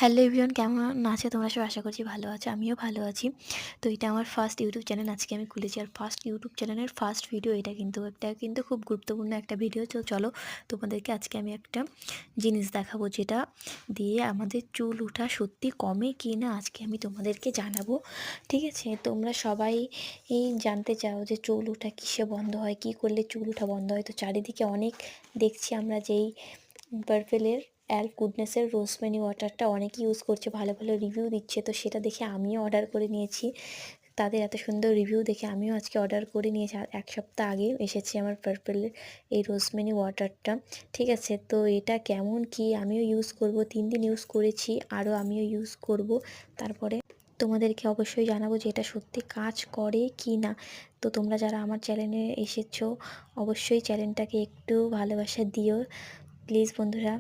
Hello everyone, কেমন আছো তোমরা সবাই? আশা করছি ভালো আছো, আমিও ভালো আছি। তো এটা আমার ফার্স্ট ইউটিউব চ্যানেল, আজকে আমি খুলেছি। আর ফার্স্ট ইউটিউব চ্যানেলের ফার্স্ট ভিডিও এটা কিন্তু খুব গুরুত্বপূর্ণ একটা ভিডিও। তো চলো তোমাদেরকে আজকে আমি একটা জিনিস দেখাবো, যেটা দিয়ে আমাদের চুল ওঠা সত্যি কমে কি না আজকে আমি তোমাদেরকে জানাবো। ঠিক আছে? তোমরা সবাই জানতে চাও যে চুল ওঠা কিসে বন্ধ হয়, কি করলে চুল ওঠা বন্ধ হয়। তো চারিদিকে অনেক দেখছি আমরা যেই পার্পেলের গুডনেসের রোজমেরি ওয়াটারটা অনেকে ইউজ করছে, ভালো ভালো রিভিউ দিচ্ছে। তো সেটা দেখে আমিও অর্ডার করে নিয়েছি। তাদের এত সুন্দর রিভিউ দেখে আমিও আজকে অর্ডার করে নিয়েছি। আর এক সপ্তাহ আগে এসেছে আমার পার্পেলের এই রোজমেরি ওয়াটারটা। ঠিক আছে? তো এটা কেমন কি আমিও ইউজ করব, 3 দিন ইউজ করেছি, আরও আমিও ইউজ করব। তারপরে তোমাদেরকে অবশ্যই জানাবো যে এটা সত্যি কাজ করে কি না। তো তোমরা যারা আমার চ্যানেলে এসেছো, অবশ্যই চ্যানেলটাকে একটু ভালোবাসা দিও প্লিজ বন্ধুরা।